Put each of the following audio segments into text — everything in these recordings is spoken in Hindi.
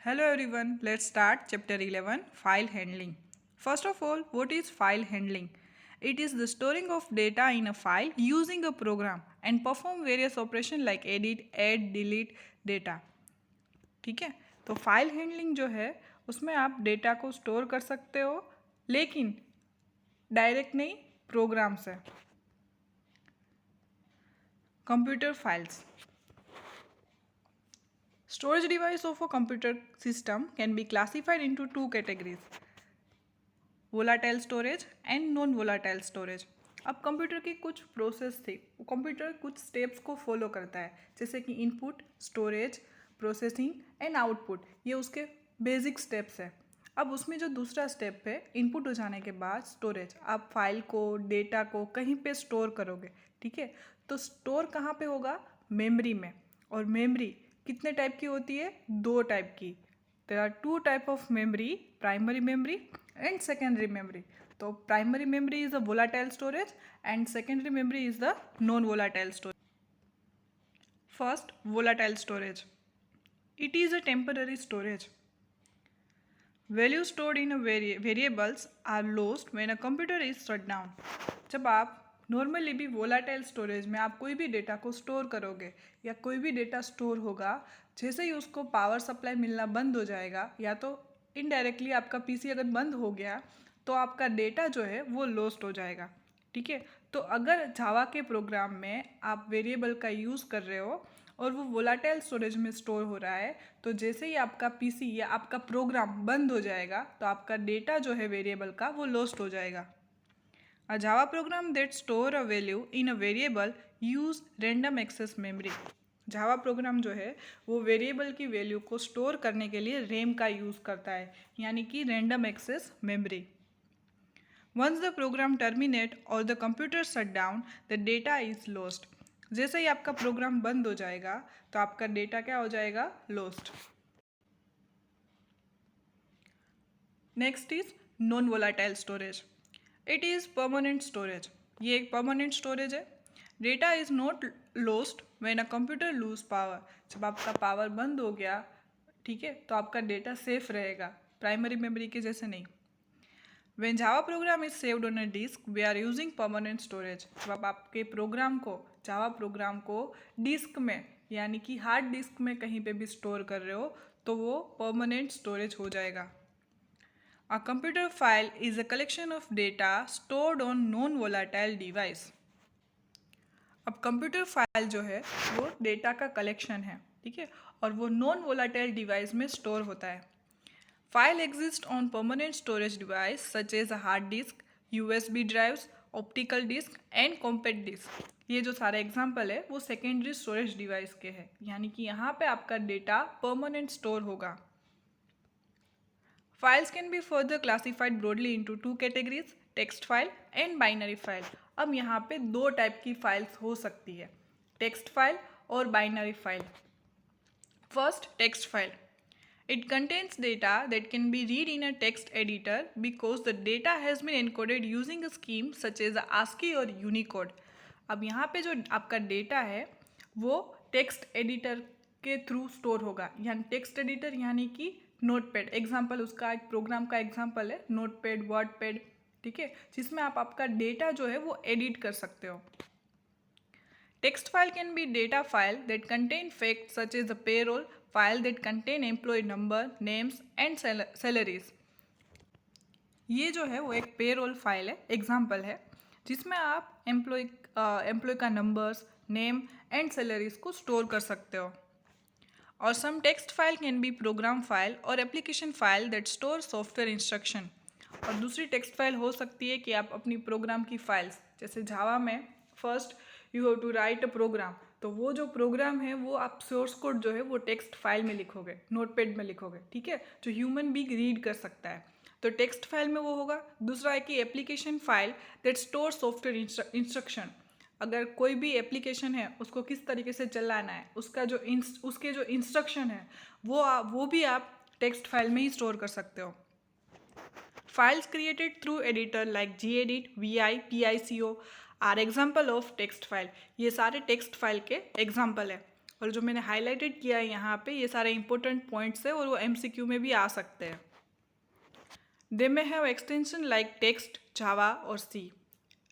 Hello everyone, let's start chapter 11 File Handling. First of all, what is file handling? It is the storing of data in a file using a program and perform various operations like edit, add, delete data. ठीक है, तो फाइल हैंडलिंग जो है उसमें आप डेटा को स्टोर कर सकते हो लेकिन डायरेक्ट नहीं, प्रोग्राम से. Computer files. Storage device of a computer system can be classified into two categories: volatile storage and non volatile storage. अब कंप्यूटर की कुछ प्रोसेस थी, कंप्यूटर कुछ स्टेप्स को फॉलो करता है, जैसे कि input, storage, processing and output. ये उसके बेसिक स्टेप्स है. अब उसमें जो दूसरा स्टेप है, इनपुट हो जाने के बाद स्टोरेज. आप फाइल को, डेटा को कहीं पे स्टोर करोगे. ठीक है, तो स्टोर कहाँ पे होगा? मेमोरी में. और मेमोरी कितने टाइप की होती है? दो टाइप की. There are two type of memory, primary memory and secondary memory. So primary memory is the volatile storage and secondary memory is the non-volatile storage. First, volatile storage. It is a temporary storage. Values stored in a variables are lost when a computer is shut down. जब आप नॉर्मली भी वोलाटाइल स्टोरेज में आप कोई भी डेटा को स्टोर करोगे या कोई भी डेटा स्टोर होगा, जैसे ही उसको पावर सप्लाई मिलना बंद हो जाएगा या तो इनडायरेक्टली आपका पीसी अगर बंद हो गया तो आपका डेटा जो है वो लॉस्ट हो जाएगा. ठीक है, तो अगर जावा के प्रोग्राम में आप वेरिएबल का यूज़ कर रहे हो और वो वोलाटाइल स्टोरेज में स्टोर हो रहा है, तो जैसे ही आपका पीसी या आपका प्रोग्राम बंद हो जाएगा तो आपका डेटा जो है वेरिएबल का वो लॉस्ट हो जाएगा. A Java program that store a value in a variable use random access memory. Java program जो है वो वेरिएबल की वैल्यू को स्टोर करने के लिए रैम का यूज़ करता है, यानी कि random access memory. Once the program terminate और the computer shut down, the data is lost. जैसे ही आपका प्रोग्राम बंद हो जाएगा तो आपका डेटा क्या हो जाएगा? Lost. Next is non volatile storage. It is permanent storage. ये एक परमानेंट स्टोरेज है. Data is not lost when a computer lose power. जब आपका पावर बंद हो गया, ठीक है, तो आपका डेटा सेफ रहेगा, प्राइमरी मेमोरी के जैसे नहीं. When Java program is saved on a disk, we are using permanent storage. जब आप आपके प्रोग्राम को, जावा प्रोग्राम को डिस्क में यानी कि हार्ड डिस्क में कहीं पे भी स्टोर कर रहे हो तो वो परमानेंट स्टोरेज हो जाएगा. A computer file is a collection of data stored on non-volatile device. अब कंप्यूटर फाइल जो है वो डेटा का कलेक्शन है, ठीक है, और वो नॉन वोलाटाइल डिवाइस में स्टोर होता है. File exist on permanent storage device such as a hard disk, USB drives, optical disk and compact disk. ये जो सारे एग्जाम्पल है वो सेकेंडरी स्टोरेज डिवाइस के हैं, यानी कि यहाँ पे आपका डेटा परमानेंट स्टोर होगा. Files can be further classified broadly into two categories: text file and binary file. अब यहाँ पे दो टाइप की फाइल्स हो सकती है, टेक्स्ट फाइल और binary file. First, text file. It contains data that can be read in a text editor because the data has been encoded using a scheme such as ASCII or Unicode. अब यहाँ पे जो आपका डेटा है वो टेक्स्ट एडिटर के थ्रू स्टोर होगा. यानी टेक्स्ट एडिटर यानी कि नोटपैड. एग्जाम्पल उसका एक प्रोग्राम का एग्जाम्पल है नोटपैड, वर्डपैड, ठीक है, जिसमें आप आपका डेटा जो है वो एडिट कर सकते हो. Text file can be data file that contain facts such as the payroll, file that contain employee number, names and salaries. ये जो है वो एक पेरोल फाइल है, एग्जाम्पल है, जिसमें आप एम्प्लॉय का नंबर्स, नेम एंड सैलरीज को स्टोर कर सकते हो. और some text file can be program file और application file that store software instruction. और दूसरी टेक्स्ट फाइल हो सकती है कि आप अपनी प्रोग्राम की फाइल्स, जैसे जावा में first you have to write a program, तो वो जो प्रोग्राम है वो आप सोर्स कोड जो है वो टेक्स्ट फाइल में लिखोगे, नोटपैड में लिखोगे, ठीक है, जो ह्यूमन बीइंग रीड कर सकता है, तो टेक्स्ट फाइल में वो होगा. दूसरा है कि application file that store software instruction. अगर कोई भी एप्लीकेशन है उसको किस तरीके से चलाना है, उसका जो उसके जो इंस्ट्रक्शन है वो भी आप टेक्स्ट फाइल में ही स्टोर कर सकते हो. Files created through editor like gedit, vi, pico are example of text file. ये सारे टेक्स्ट फाइल के एग्जाम्पल है. और जो मैंने हाईलाइटेड किया है यहाँ पे ये सारे इंपॉर्टेंट पॉइंट्स है और वो MCQ में भी आ सकते हैं। They may have extension like text, Java और सी।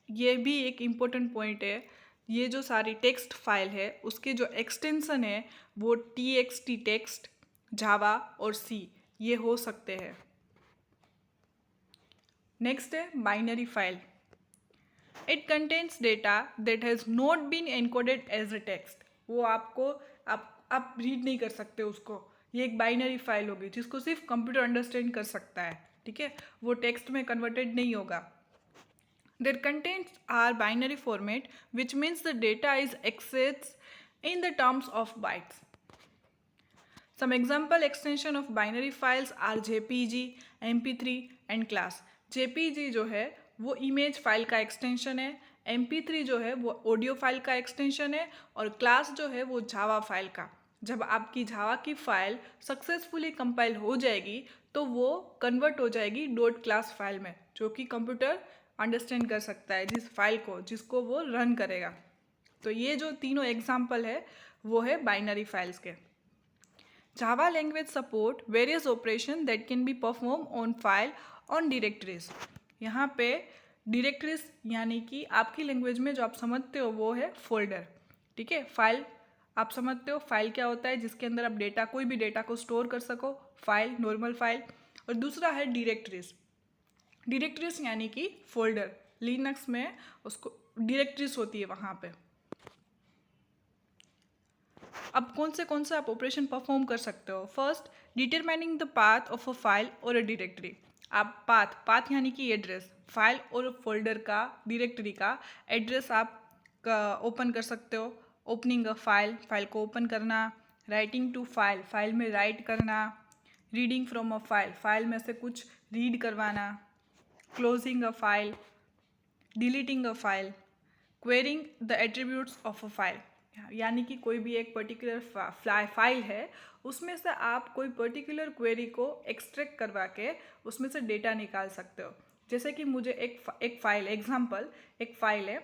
ये भी एक इम्पोर्टेंट पॉइंट है। ये जो सारी टेक्स्ट फाइल है उसके जो एक्सटेंशन है वो TXT टेक्स्ट, जावा और सी ये हो सकते हैं। नेक्स्ट है binary file. It contains data that has not been encoded as a text. वो आप रीड नहीं कर सकते उसको। ये एक बाइनरी फाइल होगी जिसको सिर्फ कंप्यूटर अंडरस्टैंड कर सकता है, ठीक है, वो टेक्स्ट में कन्वर्टेड नहीं होगा। Their contents are binary format, which means the data is accessed in the terms of bytes. Some example extension of binary files are JPG, MP3 and class. JPG जो है वो इमेज फाइल का एक्सटेंशन है, MP3 जो है वो ऑडियो फाइल का एक्सटेंशन है और क्लास जो है वो जावा फाइल का। जब आपकी जावा की फाइल सक्सेसफुली कंपाइल हो जाएगी तो वो कन्वर्ट हो जाएगी डॉट क्लास फाइल में, जो कि कंप्यूटर अंडरस्टैंड कर सकता है जिस फाइल को, जिसको वो रन करेगा। तो ये जो तीनों एग्जाम्पल है वो है बाइनरी फाइल्स के। Java language support various operation that can be perform on file on directories. यहाँ पे डायरेक्टरीज यानी कि आपकी लैंग्वेज में जो आप समझते हो वो है फोल्डर, ठीक है। फाइल आप समझते हो, फाइल क्या होता है, जिसके अंदर आप डेटा, कोई भी डेटा को स्टोर कर सको, फाइल, नॉर्मल फाइल। और दूसरा है डायरेक्टरीज। डायरेक्टरीज यानी कि फोल्डर। लिनक्स में उसको डायरेक्टरीज होती है वहाँ पे। अब कौन से आप ऑपरेशन परफॉर्म कर सकते हो। First, determining the path of a file और अ डायरेक्टरी। आप पाथ यानी कि एड्रेस, फाइल और फोल्डर का, डायरेक्टरी का एड्रेस आप ओपन कर सकते हो। ओपनिंग अ फाइल, फाइल को ओपन करना। राइटिंग टू फाइल, फाइल में राइट करना। Reading from a file, file में से कुछ रीड करवाना। Closing a file, deleting a file. Quarrying the attributes of a file, यानी कि कोई भी एक पर्टिकुलर फाइल है उसमें से आप कोई पर्टिकुलर क्वेरी को एक्सट्रैक्ट करवा के उसमें से डेटा निकाल सकते हो। जैसे कि मुझे एक फाइल, एग्जांपल एक फाइल है,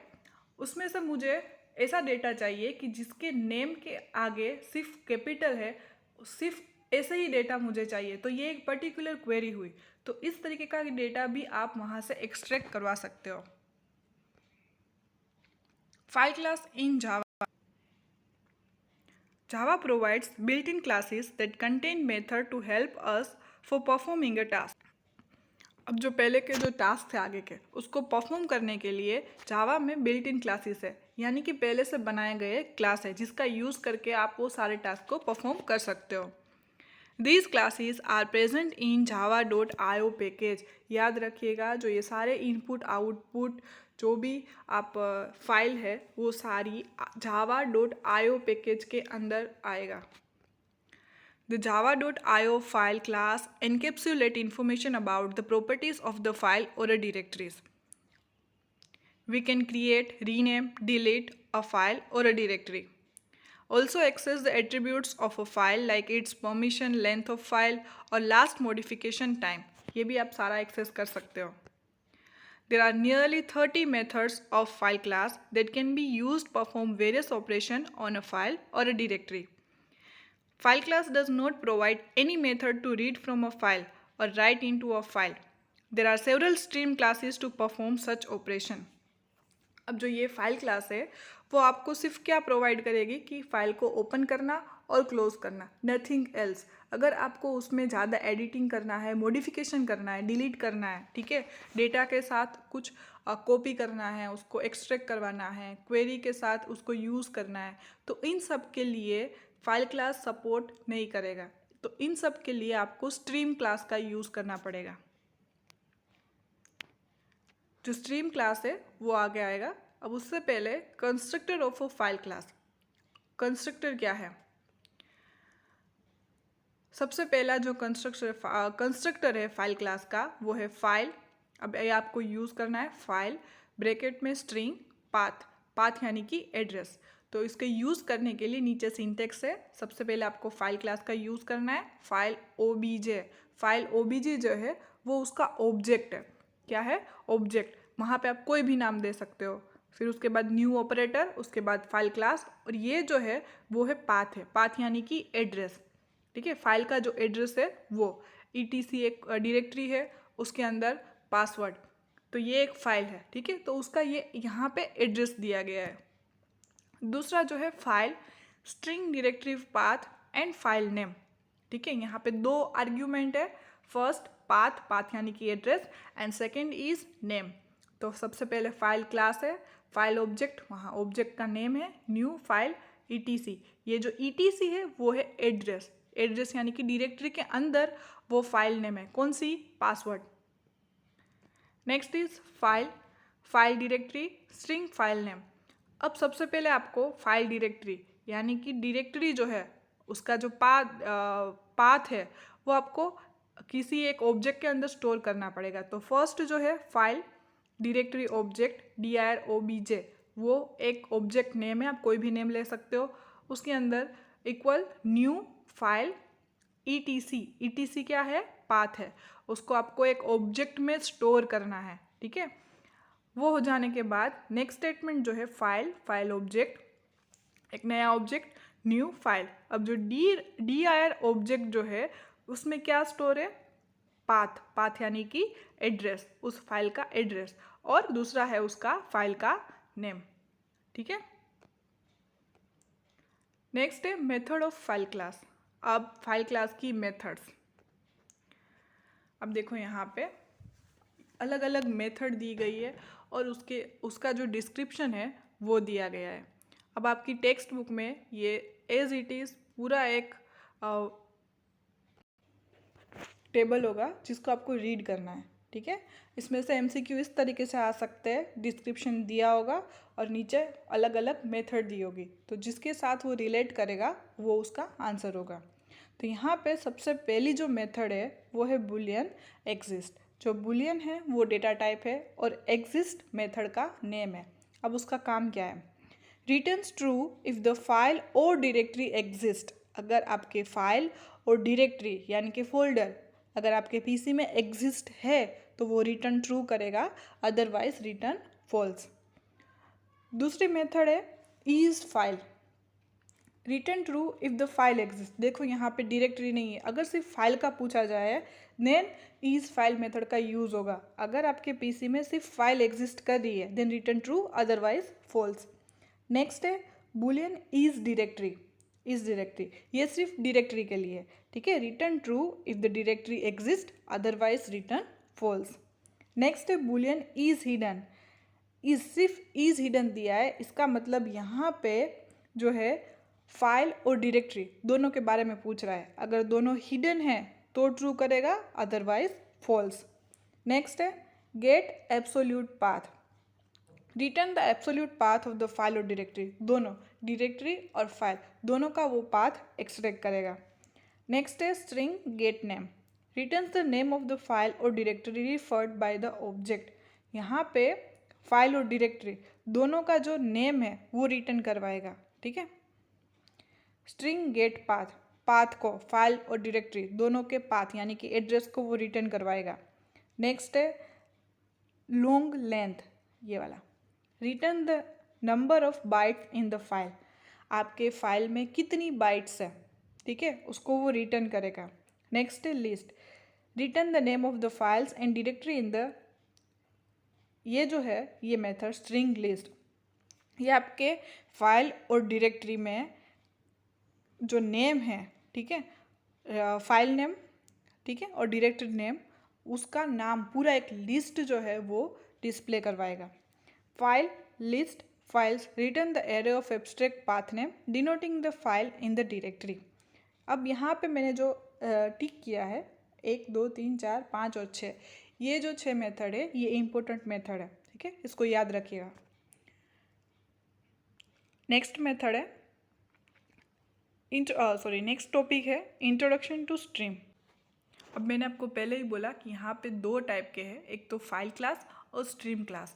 उसमें से मुझे ऐसा डेटा चाहिए कि जिसके नेम के आगे सिर्फ कैपिटल है, सिर्फ ऐसे ही डेटा मुझे चाहिए। तो ये एक पर्टिकुलर क्वेरी हुई। तो इस तरीके का डेटा भी आप वहाँ से एक्सट्रैक्ट करवा सकते हो। File class in Java. Java provides built-in classes that contain method to help us for performing a task. अब जो पहले के जो टास्क थे आगे के, उसको परफॉर्म करने के लिए जावा में बिल्ट इन क्लासेस है, यानी कि पहले से बनाए गए क्लास है जिसका यूज़ करके आप वो सारे टास्क को परफॉर्म कर सकते हो। These classes are present in java.io package. याद रखिएगा, जो ये सारे इनपुट आउटपुट जो भी आप फाइल है वो सारी java.io पैकेज के अंदर आएगा। The java.io file class encapsulate information about the properties of the file or a directories. We can create, rename, delete a file or a directory. Also access the attributes of a file like its permission, length of file और last modification time. ये भी आप सारा access कर सकते हो। There are nearly 30 methods of file class that can be used to perform various operations on a file or a directory. File class does not provide any method to read from a file or write into a file. There are several stream classes to perform such operation. अब जो ये फाइल क्लास है वो आपको सिर्फ क्या प्रोवाइड करेगी कि फाइल को ओपन करना और क्लोज करना, नथिंग एल्स। अगर आपको उसमें ज़्यादा एडिटिंग करना है, मॉडिफिकेशन करना है, डिलीट करना है, ठीक है, डेटा के साथ कुछ कॉपी करना है, उसको एक्सट्रैक्ट करवाना है, क्वेरी के साथ उसको यूज़ करना है, तो इन सब के लिए फाइल क्लास सपोर्ट नहीं करेगा। तो इन सब के लिए आपको स्ट्रीम क्लास का यूज़ करना पड़ेगा। जो स्ट्रीम क्लास है वो आगे आएगा। अब उससे पहले constructor of a file class. Constructor क्या है? सबसे पहला जो कंस्ट्रक्टर है फाइल क्लास का वो है फाइल। अब ये आपको यूज़ करना है फाइल, ब्रैकेट में स्ट्रिंग, पाथ यानी कि एड्रेस। तो इसके यूज़ करने के लिए नीचे सिंटेक्स है। सबसे पहले आपको फाइल क्लास का यूज़ करना है, फाइल ओबीजे। फाइल ओबीजे जो है वो उसका ऑब्जेक्ट है। क्या है? ऑब्जेक्ट। वहाँ पे आप कोई भी नाम दे सकते हो। फिर उसके बाद न्यू ऑपरेटर, उसके बाद फाइल क्लास, और ये जो है वो है पाथ है, पाथ यानी कि एड्रेस। ठीक है, फाइल का जो एड्रेस है वो ETC एक डायरेक्टरी है, उसके अंदर पासवर्ड, तो ये एक फाइल है। ठीक है, तो उसका ये यहाँ पे एड्रेस दिया गया है। दूसरा जो है file string directory path and file name. ठीक है, यहाँ पे दो आर्ग्यूमेंट है, फर्स्ट पाथ, पाथ यानी कि address, and second is name. तो सबसे पहले फाइल क्लास है, फाइल ऑब्जेक्ट, वहाँ ऑब्जेक्ट का नेम है, न्यू फाइल ETC। ये जो ETC है वो है एड्रेस, एड्रेस यानी कि डायरेक्टरी के अंदर वो फाइल नेम है, कौन सी, password. Next is file, file directory string file name. अब सबसे पहले आपको फाइल डायरेक्टरी यानी कि डायरेक्टरी जो है उसका जो पाथ है वो आपको किसी एक ऑब्जेक्ट के अंदर स्टोर करना पड़ेगा। तो फर्स्ट जो है file directory object DIR OBJ, वो एक ऑब्जेक्ट नेम है, आप कोई भी नेम ले सकते हो। उसके अंदर इक्वल न्यू फाइल ETC क्या है, पाथ है, उसको आपको एक ऑब्जेक्ट में स्टोर करना है। ठीक है, वो हो जाने के बाद नेक्स्ट स्टेटमेंट जो है फाइल ऑब्जेक्ट, एक नया ऑब्जेक्ट न्यू फाइल। अब जो DIR ऑब्जेक्ट जो है उसमें क्या स्टोर है, पाथ, पाथ यानी कि एड्रेस, उस फाइल का एड्रेस, और दूसरा है उसका फाइल का नेम। ठीक है, नेक्स्ट है मेथड ऑफ फाइल क्लास। अब फाइल क्लास की मेथड्स, अब देखो यहाँ पे अलग अलग मेथड दी गई है और उसका जो डिस्क्रिप्शन है वो दिया गया है। अब आपकी टेक्स्ट बुक में ये एज इट इज़ पूरा एक टेबल होगा जिसको आपको रीड करना है। ठीक है, इसमें से MCQ इस तरीके से आ सकते हैं, डिस्क्रिप्शन दिया होगा और नीचे अलग अलग मेथड दी होगी, तो जिसके साथ वो रिलेट करेगा वो उसका आंसर होगा। तो यहाँ पे सबसे पहली जो मेथड है वो है बूलियन एग्जिस्ट। जो बूलियन है वो डेटा टाइप है और एग्जिस्ट मेथड का नेम है। अब उसका काम क्या है, returns true if the file और डायरेक्टरी एग्जिस्ट। अगर आपके फाइल और डायरेक्टरी यानी कि फोल्डर अगर आपके PC में एग्जिस्ट है तो वो रिटर्न ट्रू करेगा, अदरवाइज रिटर्न फॉल्स। दूसरी मेथड है is file, return true if the file exist. देखो यहाँ पे डायरेक्टरी नहीं है, अगर सिर्फ फाइल का पूछा जाए देन इज फाइल मेथड का यूज़ होगा। अगर आपके PC में सिर्फ फाइल एग्जिस्ट कर रही है then return true, otherwise false. Next है boolean is directory, is directory ये सिर्फ डायरेक्टरी के लिए। ठीक है, return true if the directory exist, otherwise return false. Next है बूलियन इज हिडन, इज सिर्फ इज हिडन दिया है, इसका मतलब यहाँ पे जो है फाइल और डायरेक्टरी दोनों के बारे में पूछ रहा है। अगर दोनों हिडन है तो ट्रू करेगा, अदरवाइज फॉल्स। नेक्स्ट है get absolute path, return the absolute path of the file और डायरेक्टरी, दोनों डायरेक्टरी और फाइल दोनों का वो पाथ एक्सट्रैक्ट करेगा। नेक्स्ट है string get name, returns the name of the file और directory referred by the object. यहाँ पे फाइल और डायरेक्टरी दोनों का जो नेम है वो रिटर्न करवाएगा। ठीक है, स्ट्रिंग गेट पाथ, पाथ को फाइल और डायरेक्टरी दोनों के पाथ यानी कि एड्रेस को वो रिटर्न करवाएगा। नेक्स्ट है लॉन्ग लेंथ, ये वाला, return the number of bytes in the file, आपके फाइल में कितनी बाइट्स है, ठीक है, उसको वो रिटर्न करेगा। नेक्स्ट है list, return the name of the files and directory in the, ये जो है ये मेथड स्ट्रिंग लिस्ट, ये आपके फाइल और डायरेक्टरी में जो नेम है, ठीक है, फाइल नेम, ठीक है, और डायरेक्टरी नेम, उसका नाम पूरा एक लिस्ट जो है वो डिस्प्ले करवाएगा। File list files return the array of abstract path name denoting the file in the directory. अब यहाँ पे मैंने जो टिक किया है 1 2 3 4 5 और 6, ये जो 6 मेथड है ये इम्पोर्टेंट मेथड है। ठीक है, इसको याद रखिएगा। नेक्स्ट मेथड है नेक्स्ट टॉपिक है इंट्रोडक्शन टू स्ट्रीम। अब मैंने आपको पहले ही बोला कि यहाँ पे 2 टाइप के हैं, एक तो फाइल क्लास और स्ट्रीम क्लास।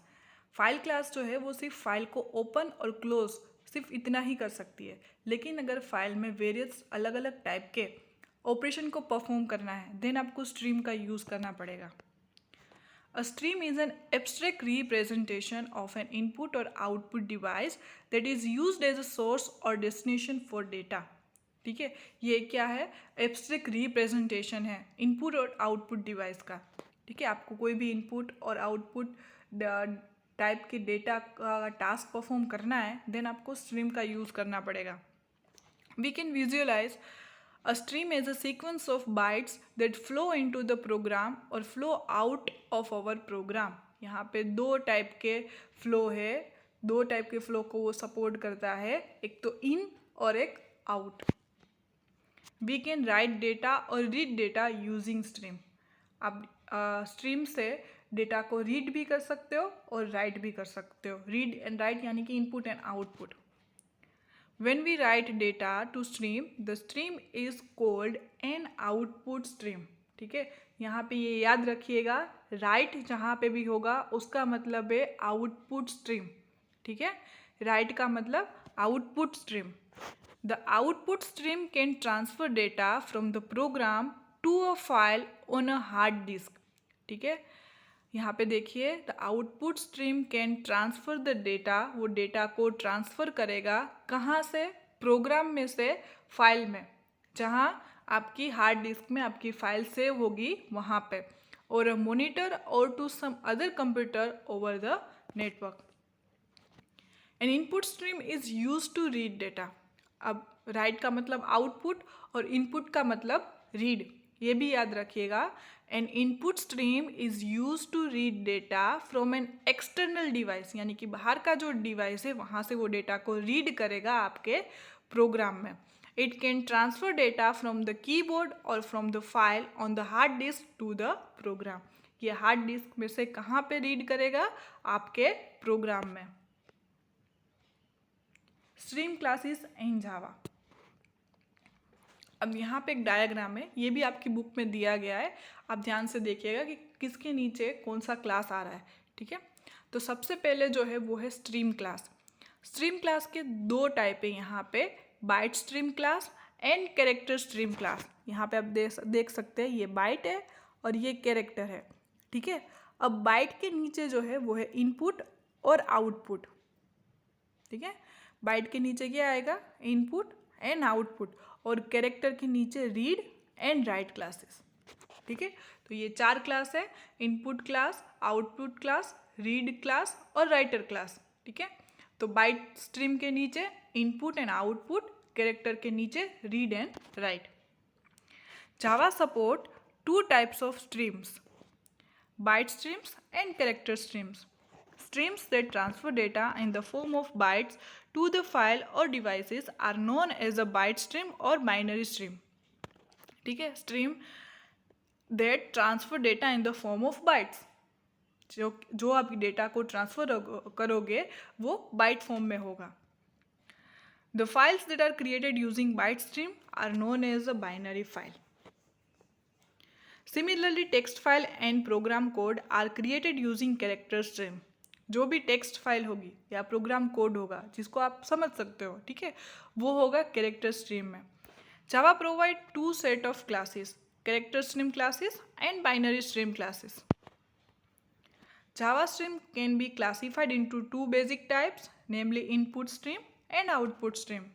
फाइल क्लास जो है वो सिर्फ फाइल को ओपन और क्लोज सिर्फ इतना ही कर सकती है, लेकिन अगर फाइल में वेरियस अलग अलग टाइप के ऑपरेशन को परफॉर्म करना है देन आपको स्ट्रीम का यूज़ करना पड़ेगा। A stream is an abstract representation of an input or output device that is used as a source or destination for data. ठीक है, ये क्या है? एब्स्ट्रैक्ट रिप्रेजेंटेशन है इनपुट और आउटपुट डिवाइस का. ठीक है, आपको कोई भी इनपुट और आउटपुट टाइप के डेटा का टास्क परफॉर्म करना है, देन आपको स्ट्रीम का यूज़ करना पड़ेगा. We can visualize a stream as a sequence of bytes that flow into the program or flow out of our program. यहाँ पे दो टाइप के फ्लो है, दो टाइप के फ्लो को वो सपोर्ट करता है, एक तो इन और एक out. We can write data or read data using stream. आप स्ट्रीम से डेटा को रीड भी कर सकते हो और राइट भी कर सकते हो. रीड एंड राइट यानी कि input and output. When we write data to stream, the stream is called an output stream. ठीक है, यहाँ पे ये याद रखिएगा, राइट जहाँ पे भी होगा उसका मतलब है आउटपुट स्ट्रीम. ठीक है, राइट का मतलब output stream. The output stream can transfer data from the program to a file on a hard disk. ठीक है, यहाँ पे देखिए, the output stream can transfer the data. वो डेटा को ट्रांसफ़र करेगा कहाँ से? प्रोग्राम में से फाइल में, जहाँ आपकी हार्ड डिस्क में आपकी फाइल सेव होगी वहाँ पे, और मॉनिटर और to some other computer over the network. An input stream is use to read data. अब राइट का मतलब आउटपुट और इनपुट का मतलब रीड, ये भी याद रखिएगा. An input stream is use to read data from an external device, यानी कि बाहर का जो डिवाइस है वहाँ से वो डेटा को रीड करेगा आपके प्रोग्राम में. It can transfer data from the keyboard और from the file on the hard disk to the program. ये हार्ड डिस्क में से कहाँ पे रीड करेगा? आपके प्रोग्राम में. Stream classes in Java. अब यहाँ पे एक डायग्राम है, ये भी आपकी बुक में दिया गया है, आप ध्यान से देखिएगा कि किसके नीचे कौन सा क्लास आ रहा है. ठीक है, तो सबसे पहले जो है वो है स्ट्रीम क्लास. स्ट्रीम क्लास के दो टाइप है यहाँ पे, byte stream class and character stream class. यहाँ पे आप देख सकते हैं, ये बाइट है और ये कैरेक्टर है. ठीक है, अब बाइट के नीचे जो है वो है इनपुट और आउटपुट. ठीक है, बाइट के नीचे क्या आएगा? इनपुट एंड आउटपुट, और कैरेक्टर के नीचे रीड एंड राइट क्लासेस. ठीक है, तो ये चार क्लास है, input class, output class, read class और राइटर क्लास. ठीक है, तो बाइट स्ट्रीम के नीचे इनपुट एंड आउटपुट, कैरेक्टर के नीचे read and write. Java support two types of streams, byte streams and character streams. Streams that transfer data in the form of bytes to the file or devices are known as a byte stream or binary stream. ठीक है, stream that transfer data in the form of bytes. जो आप डेटा को ट्रांसफर करोगे वो बाइट फॉर्म में होगा. The files that are created using byte stream are known as a binary file. Similarly, text file and program code are created using character stream. जो भी टेक्स्ट फाइल होगी या प्रोग्राम कोड होगा जिसको आप समझ सकते हो, ठीक है, वो होगा कैरेक्टर स्ट्रीम में. Java provide two set of classes, character stream classes and binary stream classes. Java stream can be classified into two basic types, namely input stream and output stream.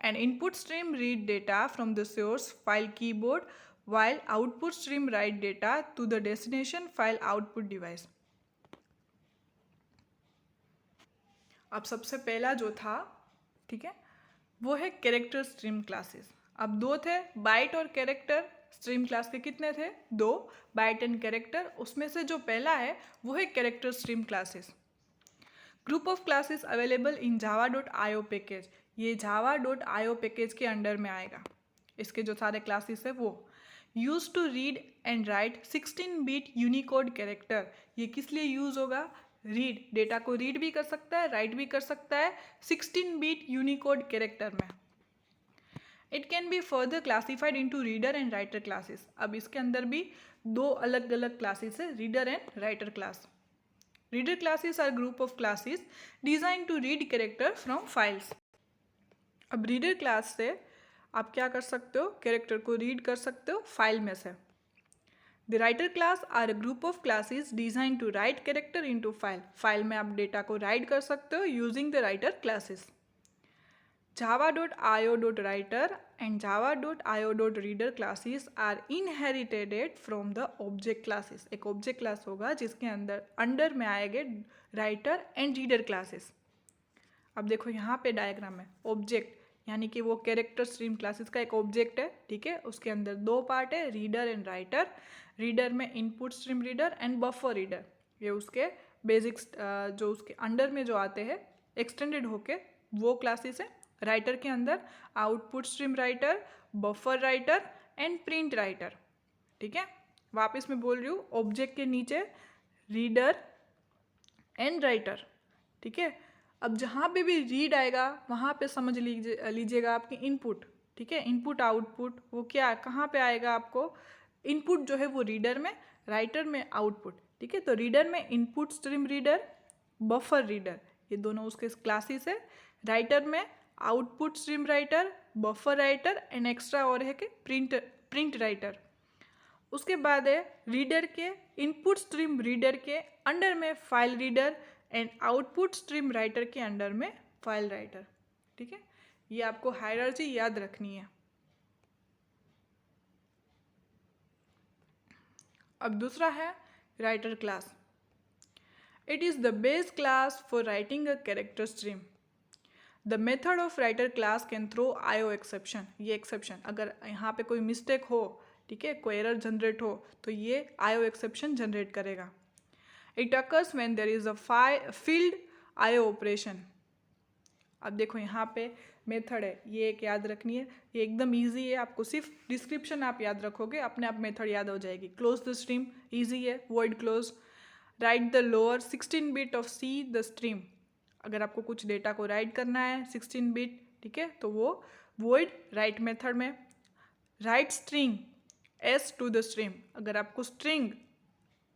An input stream read data from the source file keyboard, while output stream write data to the destination file output device. अब सबसे पहला जो था, ठीक है, वो है कैरेक्टर स्ट्रीम क्लासेस. अब दो थे, बाइट और कैरेक्टर. स्ट्रीम क्लास के कितने थे? दो, बाइट एंड कैरेक्टर. उसमें से जो पहला है वो है character stream classes. Group of classes available in java.io package. ये java.io पैकेज के अंडर में आएगा. इसके जो सारे क्लासेस है वो use to read and write 16-bit Unicode character. ये किस लिए यूज होगा? रीड, डेटा को रीड भी कर सकता है, राइट भी कर सकता है 16-bit यूनिकोड कैरेक्टर में. It can be further classified into reader and writer classes. अब इसके अंदर भी दो अलग अलग क्लासेस है, reader and writer class. Reader classes are group of classes designed to read character from files. अब रीडर क्लास से आप क्या कर सकते हो? कैरेक्टर को रीड कर सकते हो फाइल में से. The writer class are a group of classes design to write character into file. File में आप डेटा को राइट कर सकते हो using the writer classes. java.io.writer and java.io.reader classes are inherited from the object classes। एक object class होगा जिसके अंडर में आएंगे writer and reader classes। अब देखो यहाँ पे डायग्राम है, ऑब्जेक्ट यानी कि वो कैरेक्टर स्ट्रीम क्लासेस का एक ऑब्जेक्ट है, ठीक है। उसके अंदर दो पार्ट है, रीडर एंड राइटर। रीडर में input stream reader and buffer reader, ये उसके बेसिक्स जो उसके अंडर में जो आते हैं एक्सटेंडेड होके वो क्लासेस है। राइटर के अंदर output stream writer, buffer writer and print writer, ठीक है। वापस मैं बोल रही हूँ, ऑब्जेक्ट के नीचे रीडर एंड राइटर, ठीक है। अब जहाँ पे भी रीड आएगा वहाँ पे समझ लीजिएगा आपकी इनपुट, ठीक है। इनपुट आउटपुट वो क्या कहाँ पे आएगा, आपको इनपुट जो है वो रीडर में, राइटर में आउटपुट, ठीक है। तो रीडर में input stream reader, buffer reader, ये दोनों उसके क्लासेस है। राइटर में output stream writer, buffer writer and extra और है कि प्रिंट राइटर। उसके बाद है रीडर के इनपुट स्ट्रीम रीडर के अंडर में file reader and output stream writer के अंडर में फाइल राइटर, ठीक है। ये आपको हायरार्ची याद रखनी है। अब दूसरा है writer class. It is the base class for writing a character stream. The method of writer class can throw IO exception. ये एक्सेप्शन अगर यहाँ पे कोई मिस्टेक हो, ठीक है, कोई एरर जनरेट हो तो ये आईओ एक्सेप्शन जनरेट करेगा। It occurs when there is a field IO operation. अब देखो यहाँ पे मेथड है, ये एक याद रखनी है, ये एकदम इजी है, आपको सिर्फ डिस्क्रिप्शन आप याद रखोगे अपने आप मेथड याद हो जाएगी। क्लोज द स्ट्रीम इजी है, void close. Right the lower 16 bit of see the stream. अगर आपको कुछ डेटा को राइट करना है 16 बिट, ठीक है, तो वो वॉइड राइट मेथड में। Write string s to the stream. अगर आपको स्ट्रिंग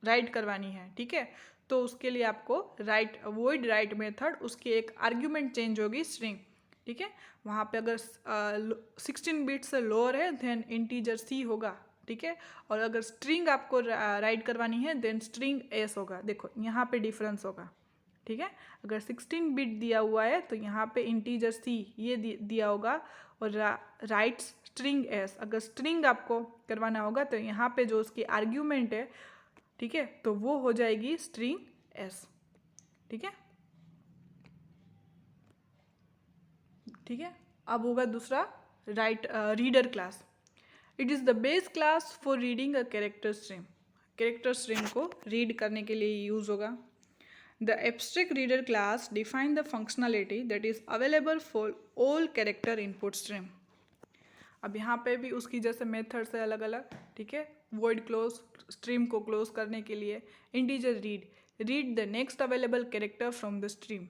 राइट करवानी है, ठीक है, तो उसके लिए आपको राइट वॉइड राइट मेथड, उसकी एक आर्ग्यूमेंट चेंज होगी स्ट्रिंग, ठीक है। वहाँ पे अगर 16 बिट से लोअर है देन इंटीजर सी होगा, ठीक है। और अगर स्ट्रिंग आपको राइट करवानी है देन स्ट्रिंग एस होगा। देखो यहाँ पे डिफरेंस होगा, ठीक है। अगर 16 बिट दिया हुआ है तो यहाँ पे इंटीजर सी ये दिया होगा और राइट स्ट्रिंग एस। अगर स्ट्रिंग आपको करवाना होगा तो यहाँ पे जो उसकी आर्ग्यूमेंट है, ठीक है, तो वो हो जाएगी स्ट्रिंग एस, ठीक है, ठीक है। अब होगा दूसरा reader class. It is the base class for reading a character stream. Character stream को रीड करने के लिए यूज़ होगा। The abstract reader class define the functionality that is available for all character input stream। अब यहाँ पे भी उसकी जैसे मेथड्स है अलग अलग, ठीक है। void क्लोज, स्ट्रीम को क्लोज करने के लिए। Integer read the next available character from the stream.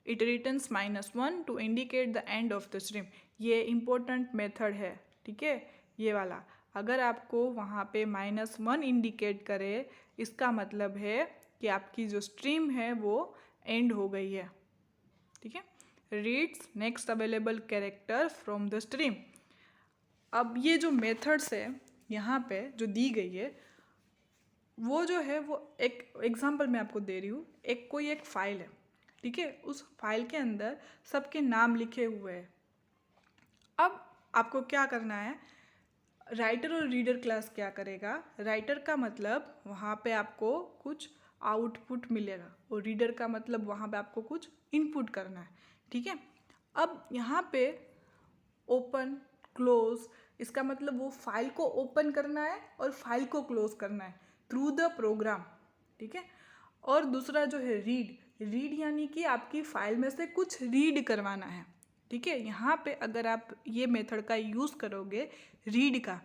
It returns -1 to indicate the end of the stream. ये इंपॉर्टेंट मेथड है, ठीक है, ये वाला। अगर आपको वहाँ पे -1 इंडिकेट करे इसका मतलब है कि आपकी जो स्ट्रीम है वो एंड हो गई है, ठीक है। Reads next available character from the stream. अब ये जो मेथड्स है यहाँ पे जो दी गई है वो जो है वो एक एग्जांपल मैं आपको दे रही हूँ। कोई एक फाइल है, ठीक है, उस फाइल के अंदर सबके नाम लिखे हुए हैं। अब आपको क्या करना है, राइटर और रीडर क्लास क्या करेगा, राइटर का मतलब वहाँ पे आपको कुछ आउटपुट मिलेगा और रीडर का मतलब वहाँ पे आपको कुछ इनपुट करना है, ठीक है। अब यहाँ पे ओपन क्लोज, इसका मतलब वो फाइल को ओपन करना है और फाइल को क्लोज करना है थ्रू द प्रोग्राम, ठीक है। और दूसरा जो है रीड यानी कि आपकी फाइल में से कुछ रीड करवाना है, ठीक है। यहाँ पे अगर आप ये मेथड का यूज़ करोगे रीड का,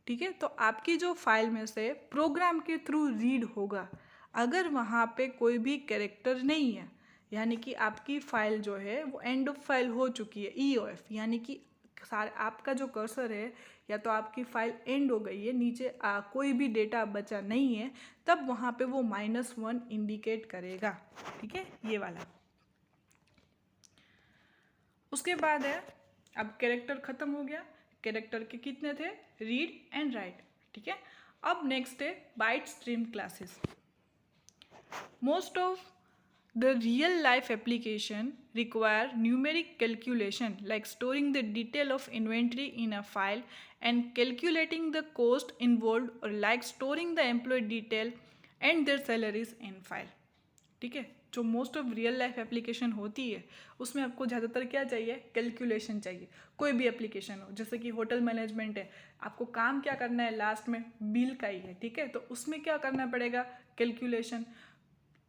ठीक है, तो आपकी जो फाइल में से प्रोग्राम के थ्रू रीड होगा। अगर वहाँ पे कोई भी कैरेक्टर नहीं है यानी कि आपकी फाइल जो है वो एंड ऑफ फाइल हो चुकी है, EOF, यानी कि आपका जो कर्सर है या तो आपकी फाइल एंड हो गई है, नीचे कोई भी डेटा बचा नहीं है, तब वहाँ पे वो -1 इंडिकेट करेगा, ठीक है, ये वाला। उसके बाद है अब कैरेक्टर ख़त्म हो गया। कैरेक्टर के कितने थे, रीड एंड राइट, ठीक है। अब नेक्स्ट है byte stream classes. Most of the real life application require numeric calculation like storing the detail of inventory in a file and calculating the cost involved, or like storing the employee detail and their salaries in file. ठीक है, जो most of real life application होती है उसमें आपको ज़्यादातर क्या चाहिए, कैलकुलेशन चाहिए. कोई भी एप्लीकेशन हो, जैसे कि होटल मैनेजमेंट है, आपको काम क्या करना है, लास्ट में बिल का ही है. ठीक है, तो उसमें क्या करना पड़ेगा, कैलकुलेशन.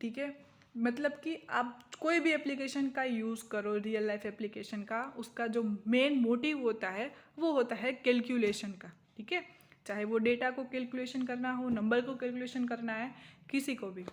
ठीक है, मतलब कि आप कोई भी एप्लीकेशन का यूज़ करो, रियल लाइफ एप्लीकेशन का, उसका जो मेन मोटिव होता है वो होता है कैलकुलेशन का. ठीक है, चाहे वो डेटा को कैलकुलेशन करना हो, नंबर को कैलकुलेशन करना है, किसी को भी.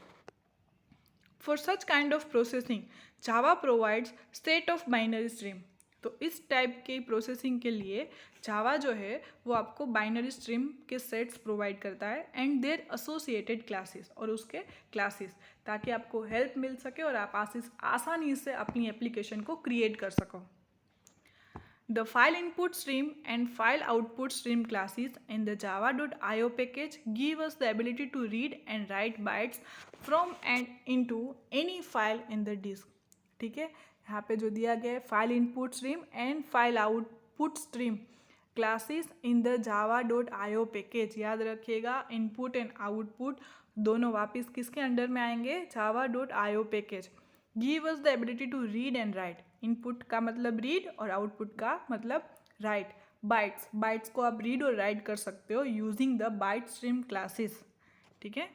For such kind of processing Java provides set of binary stream. तो इस टाइप के प्रोसेसिंग के लिए जावा जो है वो आपको बाइनरी स्ट्रीम के सेट्स प्रोवाइड करता है एंड देयर एसोसिएटेड क्लासेस, और उसके क्लासेस, ताकि आपको हेल्प मिल सके और आप आसानी से अपनी एप्लीकेशन को क्रिएट कर सको. The file input stream and file output stream classes in the java.io package give us the ability to read and write bytes from and into any file in the disk. ठीक है, यहाँ पे जो दिया गया है file input stream and file output stream classes in the java.io package. याद रखिएगा, इनपुट एंड आउटपुट दोनों वापस किसके अंडर में आएंगे, java.io package. Give us the ability to read and write. Input का मतलब रीड और आउटपुट का मतलब राइट. बाइट्स को आप रीड और राइट कर सकते हो using the byte stream classes. ठीक है,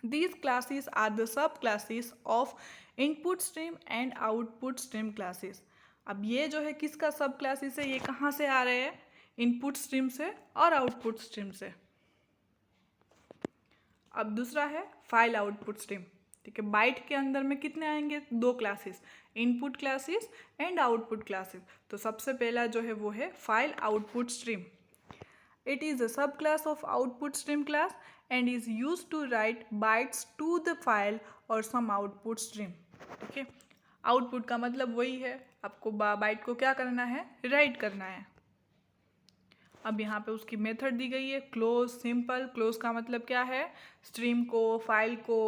these classes are the सब classes of input stream and output stream classes. अब ये जो है किसका सब क्लासेस है, ये कहाँ से आ रहे हैं, इनपुट स्ट्रीम से और आउटपुट स्ट्रीम से. अब दूसरा है फाइल आउटपुट स्ट्रीम. ठीक है, बाइट के अंदर में कितने आएंगे, दो classes, input classes and output classes. तो सबसे पहला जो है वो है file output stream. It is a sub class of output stream class and is used to write bytes to the file or some output stream. ठीक है, आउटपुट का मतलब वही है, आपको बाइट को क्या करना है, राइट करना है. अब यहाँ पे उसकी मेथड दी गई है, क्लोज, सिंपल. क्लोज का मतलब क्या है, स्ट्रीम को, फाइल को,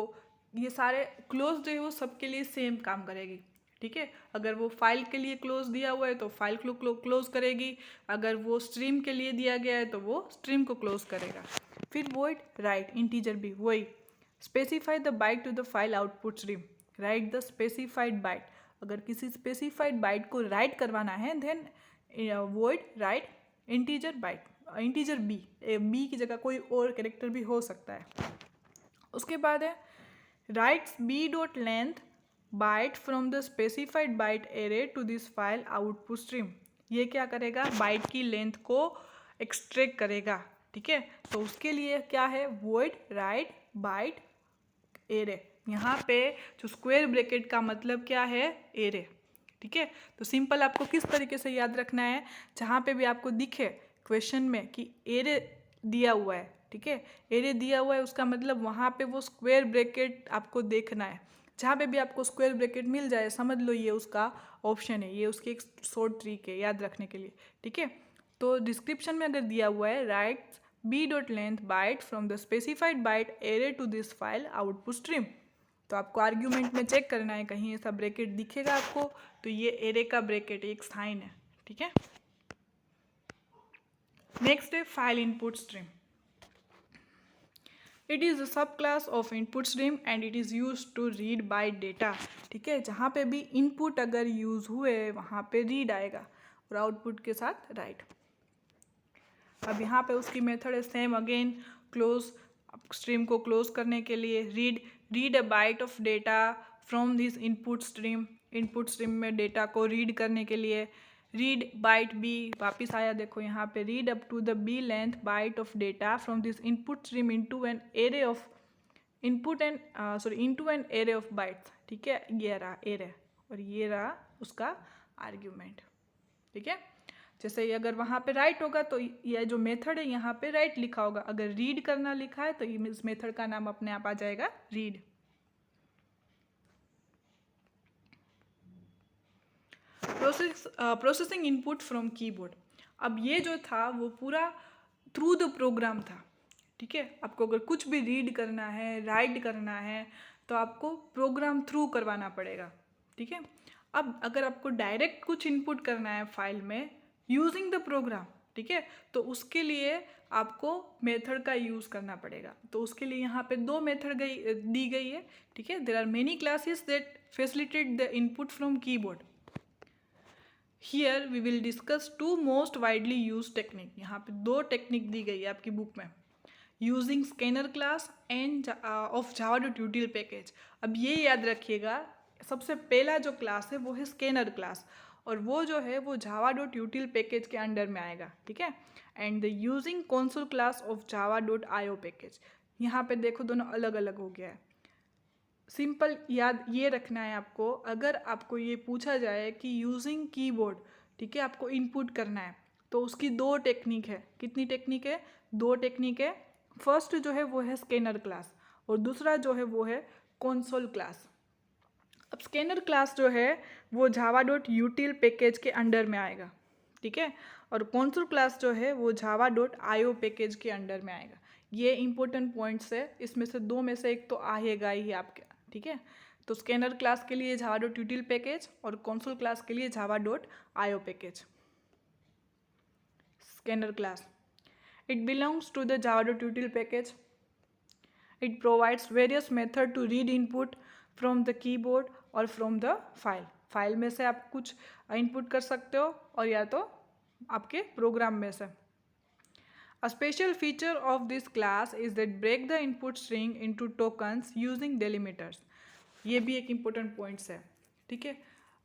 ये सारे क्लोज जो है वो सबके लिए सेम काम करेगी. ठीक है, अगर वो फाइल के लिए क्लोज दिया हुआ है तो फाइल को क्लोज करेगी, अगर वो स्ट्रीम के लिए दिया गया है तो वो स्ट्रीम को क्लोज करेगा. फिर वॉइड राइट, इंटीजर भी वही. Specify the byte to the file output stream. Write the specified byte. अगर किसी स्पेसिफाइड बाइट को राइट करवाना है then void write integer byte, integer B की जगह कोई और कैरेक्टर भी हो सकता है. उसके बाद है writes B dot length byte from the specified byte array to this file output stream. ये क्या करेगा, बाइट की लेंथ को एक्सट्रैक्ट करेगा. ठीक है, तो उसके लिए क्या है, वॉइड राइट बाइट एरे. यहाँ पे जो स्क्वायर ब्रैकेट का मतलब क्या है, एरे. ठीक है, तो सिंपल आपको किस तरीके से याद रखना है, जहाँ पे भी आपको दिखे क्वेश्चन में कि एरे दिया हुआ है, ठीक है, एरे दिया हुआ है, उसका मतलब वहाँ पे वो स्क्वायर ब्रैकेट आपको देखना है. जहाँ पे भी आपको स्क्वायर ब्रैकेट मिल जाए समझ लो ये उसका ऑप्शन है, ये उसकी एक शॉर्ट ट्रिक है याद रखने के लिए. ठीक है, तो डिस्क्रिप्शन में अगर दिया हुआ है write B dot length byte from the specified byte array to this file output stream, तो आपको आर्ग्यूमेंट में चेक करना है, कहीं ऐसा ब्रैकेट दिखेगा आपको तो ये एरे का ब्रैकेट एक साइन है. ठीक है, नेक्स्ट है file input stream. It is a sub class of input stream and it is use to read byte data. ठीक है, जहाँ पे भी इनपुट अगर यूज़ हुए वहाँ पे रीड आएगा और आउटपुट के साथ राइट. अब यहाँ पे उसकी मेथड है सेम अगेन, क्लोज, स्ट्रीम को क्लोज करने के लिए read a byte of data from this input stream. Input stream में डेटा को रीड करने के लिए रीड बाइट बी, वापिस आया देखो यहाँ पे, read up to the B length byte of data from this input stream into an array of input and into an array of bytes. ठीक है, ये रहा एरे और ये रहा उसका आर्ग्यूमेंट. ठीक है, जैसे ये अगर वहाँ पे राइट होगा तो यह जो मेथड है यहाँ पे राइट लिखा होगा, अगर रीड करना लिखा है तो इस मेथड का नाम अपने आप आ जाएगा read. Processing input from keyboard. अब ये जो था वो पूरा थ्रू द प्रोग्राम था। ठीक है, आपको अगर कुछ भी रीड करना है, राइट करना है, तो आपको प्रोग्राम थ्रू करवाना पड़ेगा। ठीक है, अब अगर आपको डायरेक्ट कुछ इनपुट करना है फाइल में यूजिंग द प्रोग्राम, ठीक है, तो उसके लिए आपको मेथड का यूज़ करना पड़ेगा। तो उसके लिए यहाँ पे दो मेथड दी गई है। ठीक है, there are many classes that facilitate the input from keyboard. Here we will discuss two most widely use technique. यहाँ पे दो टेक्निक दी गई है आपकी बुक में, using scanner class end of Java dot यूटिल package. अब ये याद रखिएगा, सबसे पहला जो क्लास है वो है स्कैनर क्लास, और वो जो है वो जावा डॉट यूटिल पैकेज के अंडर में आएगा। ठीक है, and the using console class of Java dot IO package. यहाँ पे देखो दोनों अलग अलग हो गया है। सिंपल याद ये रखना है आपको, अगर आपको ये पूछा जाए कि यूजिंग कीबोर्ड, ठीक है, आपको इनपुट करना है, तो उसकी दो टेक्निक है। कितनी टेक्निक है? दो टेक्निक है। फर्स्ट जो है वो है स्कैनर क्लास, और दूसरा जो है वो है कंसोल क्लास। अब स्कैनर क्लास जो है वो जावा डॉट यूटिल पैकेज के अंडर में आएगा। ठीक है, और कंसोल क्लास जो है वो जावा डॉट आईओ पैकेज के अंडर में आएगा। ये इंपॉर्टेंट पॉइंट्स है, इसमें से दो में से एक तो आएगा ही आपके। ठीक है, तो स्कैनर क्लास के लिए जावा डॉट यूटिल पैकेज और कंसोल क्लास के लिए जावा dot IO package. Scanner class, it belongs to the java dot util package. It provides various method to read input from the keyboard or from the file. File में से आप कुछ इनपुट कर सकते हो और या तो आपके प्रोग्राम में से। A special feature of this class is that break the input string into tokens using delimiters. ये भी एक इम्पोर्टेंट पॉइंट्स है। ठीक है,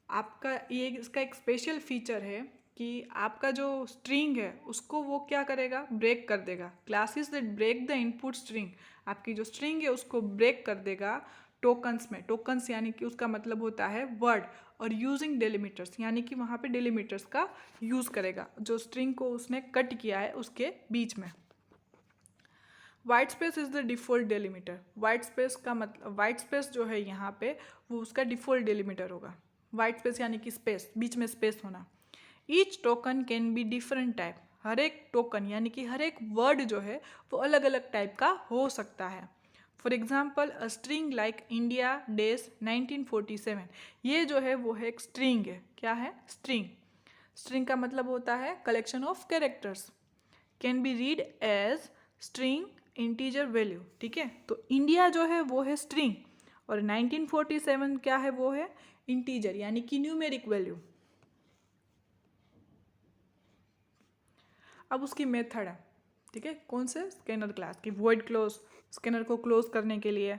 आपका ये इसका एक स्पेशल फीचर है कि आपका जो स्ट्रिंग है उसको वो क्या करेगा? ब्रेक कर देगा। Classes that break the input string, आपकी जो स्ट्रिंग है उसको ब्रेक कर देगा टोकन्स में। टोकन्स यानी कि उसका मतलब होता है वर्ड, और यूजिंग डेलीमीटर्स यानी कि वहाँ पे डेलीमीटर्स का यूज़ करेगा जो स्ट्रिंग को उसने कट किया है उसके बीच में। White space is the default delimiter. White space का मतलब, वाइट स्पेस जो है यहाँ पे वो उसका डिफ़ॉल्ट डेलीमीटर होगा। वाइट स्पेस यानी कि स्पेस, बीच में स्पेस होना। Each token can be different type. हर एक टोकन यानी कि हर एक वर्ड जो है वो अलग अलग टाइप का हो सकता है। For example a string like India days 1947, ये जो है वो है एक स्ट्रिंग है। क्या है? स्ट्रिंग। स्ट्रिंग का मतलब होता है collection of characters. Can be read as string integer value. ठीक है, तो इंडिया जो है वो है स्ट्रिंग, और 1947 क्या है? वो है इंटीजर यानी कि न्यूमेरिक वैल्यू। अब उसकी मेथड है, ठीक है, कौन से? स्कैनर क्लास की। वॉइड क्लोज, स्कैनर को क्लोज करने के लिए।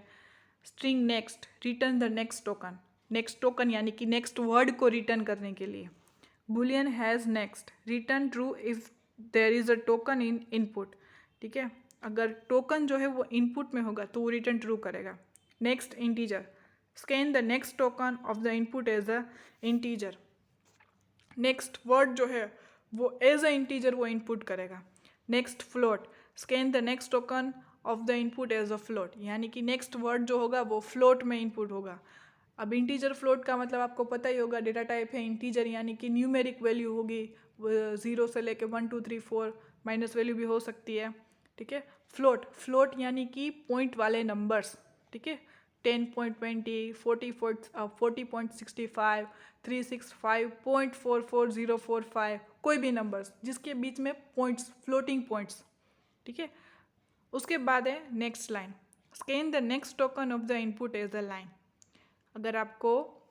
String next, return the next token. Next token यानी कि नेक्स्ट वर्ड को रिटर्न करने के लिए। Boolean has next, return true if there is a token in input. ठीक है, अगर टोकन जो है वो इनपुट में होगा तो वो रिटर्न ट्रू करेगा। Next integer, scan the next token of the input as a integer. Next word जो है वो एज अ इंटीजर वो इनपुट करेगा। Next float, scan the next token of the input as a float, यानी कि नेक्स्ट वर्ड जो होगा वो फ्लोट में इनपुट होगा। अब इंटीजर फ्लोट का मतलब आपको पता ही होगा, डेटा टाइप है इंटीजर यानी कि न्यूमेरिक वैल्यू होगी, 0 से लेके 1 2 3 4, माइनस वैल्यू भी हो सकती है। ठीक है, फ्लोट, फ्लोट यानी कि पॉइंट वाले नंबर्स। ठीक है, 10.20, 40.65, 365.44045, कोई भी नंबर्स जिसके बीच में पॉइंट्स, फ्लोटिंग पॉइंट्स। ठीक है, उसके बाद है next line, scan the next token of the input as the line. अगर आपको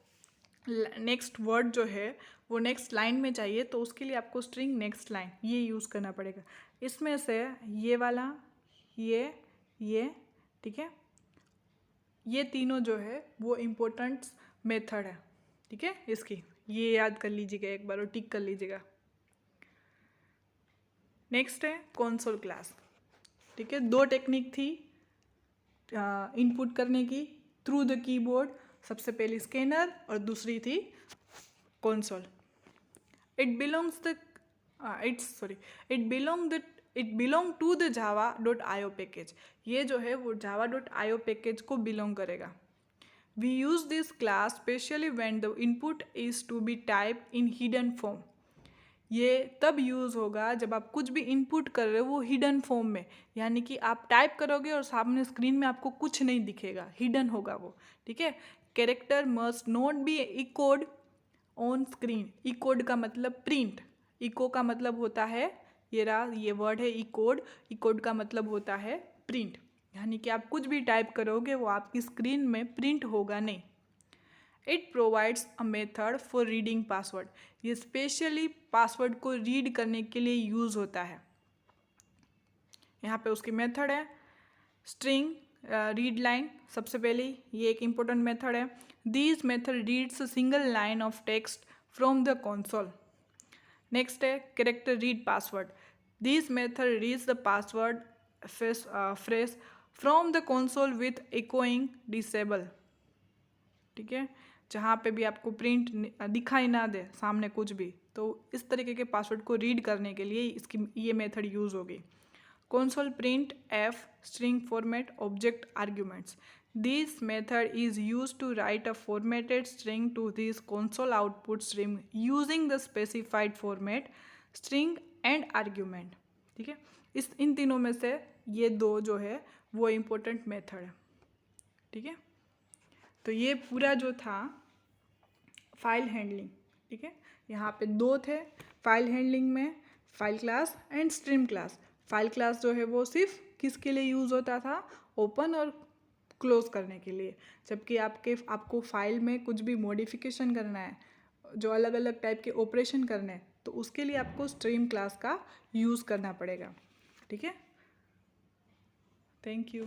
नेक्स्ट वर्ड जो है वो नेक्स्ट लाइन में चाहिए तो उसके लिए आपको स्ट्रिंग नेक्स्ट लाइन ये यूज़ करना पड़ेगा। इसमें से ये वाला, ये, ठीक है, ये तीनों जो है वो इम्पोर्टेंट मेथड है। ठीक है, इसकी ये याद कर लीजिएगा एक बार और टिक कर लीजिएगा। नेक्स्ट है कंसोल क्लास। ठीक है, दो टेक्निक थी इनपुट करने की थ्रू द कीबोर्ड, सबसे पहली स्कैनर और दूसरी थी console. It belong to the Java dot IO package. ये जो है वो जावा डॉट आईओ पैकेज को बिलोंग करेगा। We use this class specially when the input is to be type in hidden form. ये तब यूज़ होगा जब आप कुछ भी इनपुट कर रहे हो वो हिडन फॉर्म में, यानी कि आप टाइप करोगे और सामने स्क्रीन में आपको कुछ नहीं दिखेगा, हिडन होगा वो, ठीक है। Character must not be echoed on screen. Echoed का मतलब प्रिंट, इको का मतलब होता है, ये वर्ड है इकोड, इकोड का मतलब होता है प्रिंट, यानी कि आप कुछ भी टाइप करोगे वो आपकी स्क्रीन में प्रिंट होगा नहीं। It provides a method for reading password. ये स्पेशली पासवर्ड को रीड करने के लिए यूज़ होता है। यहाँ पे उसकी मेथड है स्ट्रिंग रीड लाइन, सबसे पहले ये एक इम्पोर्टेंट मेथड है। These method reads a single line of text from the console. Next है character read password. This method reads the password phrase from the console with echoing disable, ठीक है। जहाँ पे भी आपको प्रिंट दिखाई ना दे सामने कुछ भी, तो इस तरीके के पासवर्ड को रीड करने के लिए इसकी ये मेथड यूज़ होगी। Console print F string format object arguments. This method is use to write a formatted string to this console output stream using the specified format string and argument, ठीक है। इन तीनों में से ये दो जो है वो इम्पोर्टेंट मेथड है, ठीक है। तो ये पूरा जो था फाइल हैंडलिंग, ठीक है। यहाँ पे दो थे फाइल हैंडलिंग में, file class and stream class. File class जो है वो सिर्फ किसके लिए यूज़ होता था, ओपन और क्लोज करने के लिए, जबकि आपको फाइल में कुछ भी मॉडिफिकेशन करना है, जो अलग अलग टाइप के ऑपरेशन करने हैं, तो उसके लिए आपको स्ट्रीम क्लास का यूज़ करना पड़ेगा, ठीक है। Thank you.